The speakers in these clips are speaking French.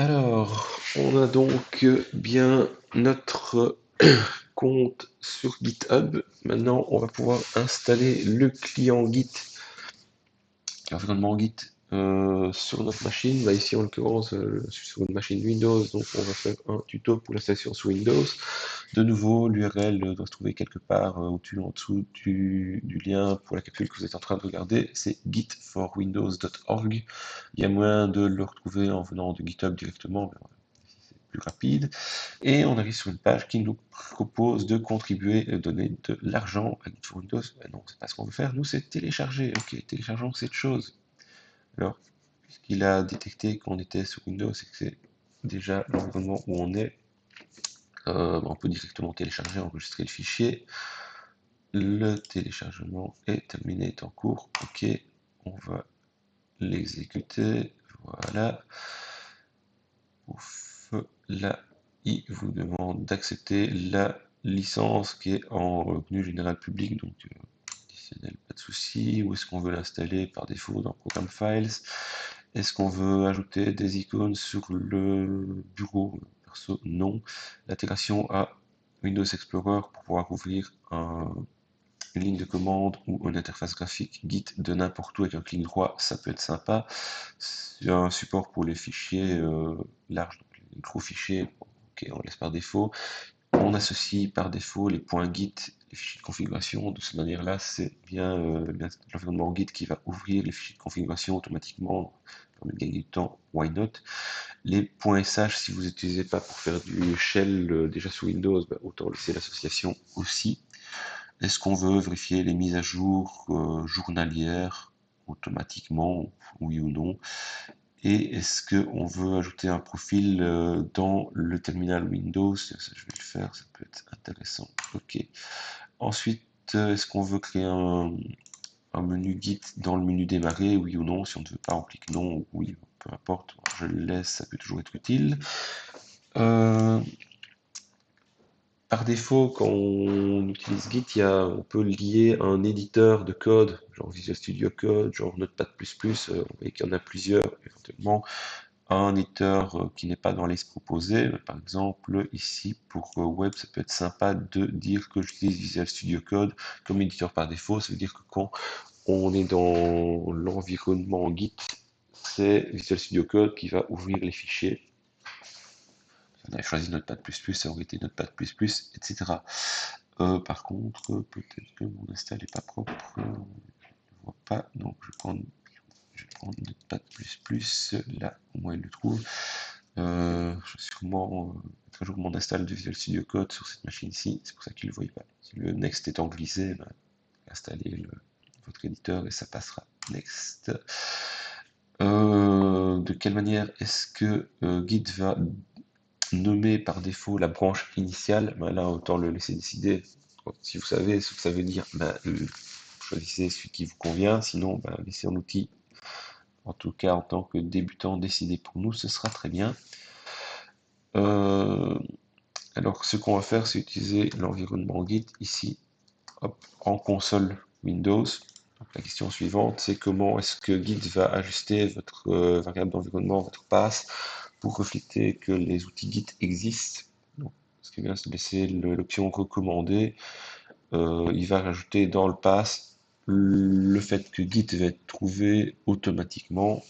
Alors, on a donc bien notre compte sur GitHub. Maintenant, on va pouvoir installer le client Git, l'environnement Git sur notre machine. Là, ici, en l'occurrence, je suis sur une machine Windows, donc on va faire un tuto pour l'installation sur Windows. De nouveau, l'URL doit se trouver quelque part au-dessus, en dessous du lien pour la capsule que vous êtes en train de regarder. C'est gitforwindows.org. Il y a moyen de le retrouver en venant de GitHub directement, mais c'est plus rapide. Et on arrive sur une page qui nous propose de contribuer et donner de l'argent à Git for Windows. Ben non, c'est pas ce qu'on veut faire. Nous, c'est télécharger. Ok, téléchargeons cette chose. Alors, puisqu'il a détecté qu'on était sur Windows et que c'est déjà l'environnement où on est, on peut directement télécharger, enregistrer le fichier. Le téléchargement est terminé, est en cours. Ok, on va l'exécuter. Voilà. Ouf. Là, il vous demande d'accepter la licence qui est en GNU Général Public, donc additionnel, pas de souci. Où est-ce qu'on veut l'installer par défaut dans Program Files? Est-ce qu'on veut ajouter des icônes sur le bureau? Perso, non. L'intégration à Windows Explorer pour pouvoir ouvrir une ligne de commande ou une interface graphique Git de n'importe où avec un clic droit, ça peut être sympa. C'est un support pour les fichiers larges, donc les gros fichiers, ok, on laisse par défaut. On associe par défaut les points Git, les fichiers de configuration. De cette manière-là, c'est bien, l'environnement Git qui va ouvrir les fichiers de configuration automatiquement. Pour gagner du temps, why not? Les points .sh, si vous n'utilisez pas pour faire du shell déjà sous Windows, bah, autant laisser l'association aussi. Est-ce qu'on veut vérifier les mises à jour journalières automatiquement, oui ou non? Et est-ce qu'on veut ajouter un profil dans le terminal Windows? Ça, je vais le faire, ça peut être intéressant. Ok. Ensuite, est-ce qu'on veut créer un menu Git dans le menu démarrer, oui ou non? Si on ne veut pas, on clique non ou oui, peu importe. Je le laisse, ça peut toujours être utile. Par défaut, quand on utilise Git, on peut lier un éditeur de code, genre Visual Studio Code, genre Notepad++, vous voyez qu'il y en a plusieurs, éventuellement, un éditeur qui n'est pas dans les proposés. Par exemple, ici, pour web, ça peut être sympa de dire que j'utilise Visual Studio Code comme éditeur par défaut. Ça veut dire que quand on est dans l'environnement Git, c'est Visual Studio Code qui va ouvrir les fichiers. On avait choisi Notepad++, ça aurait été Notepad++, etc. Par contre, peut-être que mon install n'est pas propre, je ne vois pas, donc je vais prendre Notepad++, là, au moins il le trouve. Je vais sûrement mettre à jour mon install de Visual Studio Code sur cette machine-ci, c'est pour ça qu'il ne le voyait pas. Si le Next est en grisé, ben, installez votre éditeur et ça passera. Next. De quelle manière est-ce que Git va nommer par défaut la branche initiale? Ben là, autant le laisser décider. Si vous savez ce que ça veut dire, ben, choisissez celui qui vous convient. Sinon, ben, laissez un outil, en tout cas en tant que débutant, décider pour nous, ce sera très bien. Alors, ce qu'on va faire, c'est utiliser l'environnement Git ici, hop, en console Windows. Donc, la question suivante, c'est comment est-ce que Git va ajuster votre variable d'environnement, votre path, pour refléter que les outils Git existent. Donc, ce qui est bien, c'est de laisser l'option recommandée. Il va rajouter dans le path le fait que Git va être trouvé automatiquement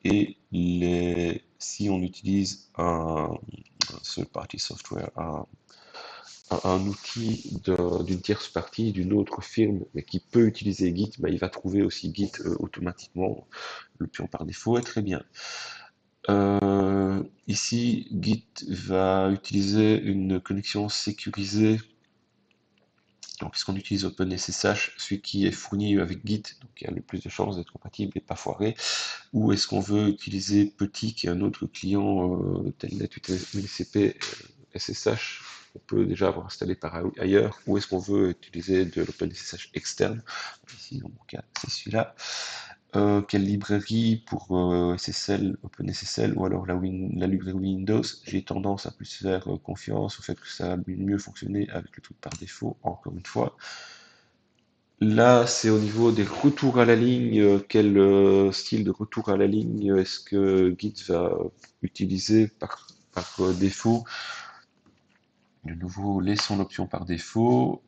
et si on utilise un third-party software, un outil d'une tierce partie, d'une autre firme, mais qui peut utiliser Git, il va trouver aussi Git automatiquement. L'option par défaut est très bien. Ici, Git va utiliser une connexion sécurisée. Donc, puisqu'on utilise OpenSSH, celui qui est fourni avec Git, donc il y a le plus de chances d'être compatible et pas foiré, ou est-ce qu'on veut utiliser Petit, qui est un autre client Telnet UTCP SSH, on peut déjà avoir installé par ailleurs, ou est-ce qu'on veut utiliser de l'OpenSSH externe? Ici, dans mon cas, c'est celui-là. Quelle librairie pour SSL, OpenSSL, ou alors la librairie Windows? J'ai tendance à plus faire confiance au fait que ça va mieux fonctionner avec le truc par défaut, encore une fois. Là, c'est au niveau des retours à la ligne. Quel style de retour à la ligne est-ce que Git va utiliser par défaut? De nouveau, laissons l'option par défaut.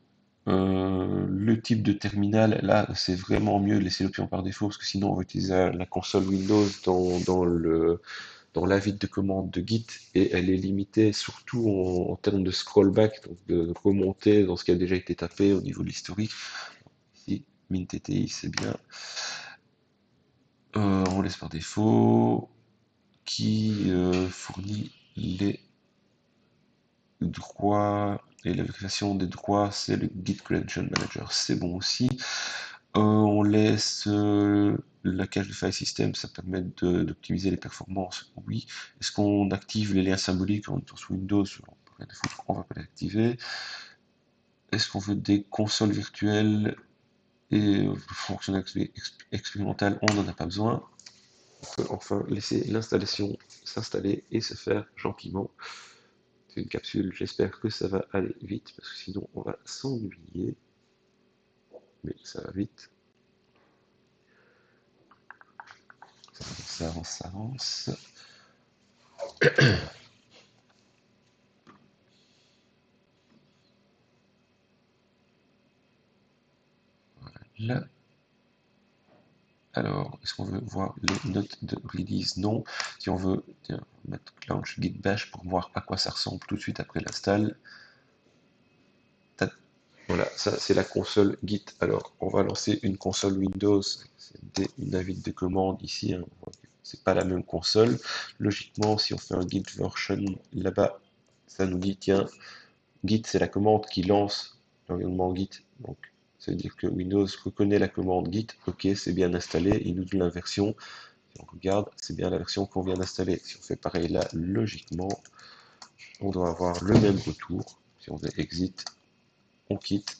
Le type de terminal, là, c'est vraiment mieux de laisser l'option par défaut parce que sinon, on va utiliser la console Windows dans l'invite de commande de Git et elle est limitée surtout en termes de scrollback, donc de remonter dans ce qui a déjà été tapé au niveau de l'historique. Ici, min.tti, c'est bien. On laisse par défaut qui fournit les droits et la vérification des droits, c'est le Git Credential Manager, c'est bon aussi. On laisse la cache de file system, ça permet d'optimiser les performances, oui. Est-ce qu'on active les liens symboliques en étant sous Windows? On va pas les activer. Est-ce qu'on veut des consoles virtuelles et fonctions expérimentales? On n'en a pas besoin. On peut enfin laisser l'installation s'installer et se faire gentiment. C'est une capsule, j'espère que ça va aller vite, parce que sinon on va s'ennuyer. Mais ça va vite. Ça avance, ça avance. Voilà. Alors, est-ce qu'on veut voir les notes de release? Non. Si on veut mettre launch git bash pour voir à quoi ça ressemble tout de suite après l'install. Voilà, ça c'est la console Git. Alors, on va lancer une console Windows. C'est une invite de commande ici. Hein. C'est pas la même console. Logiquement, si on fait un git version là-bas, ça nous dit tiens, Git c'est la commande qui lance l'environnement Git. Donc, ça veut dire que Windows reconnaît la commande Git. Ok, c'est bien installé. Il nous donne la version. Si on regarde, c'est bien la version qu'on vient d'installer. Si on fait pareil là, logiquement, on doit avoir le même retour. Si on fait exit, on quitte.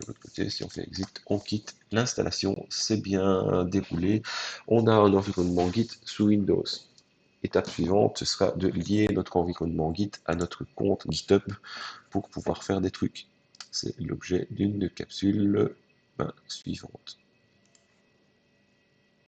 De l'autre côté, si on fait exit, on quitte. L'installation s'est bien déroulée. On a un environnement Git sous Windows. Étape suivante, ce sera de lier notre environnement Git à notre compte GitHub pour pouvoir faire des trucs. C'est l'objet d'une capsule suivante.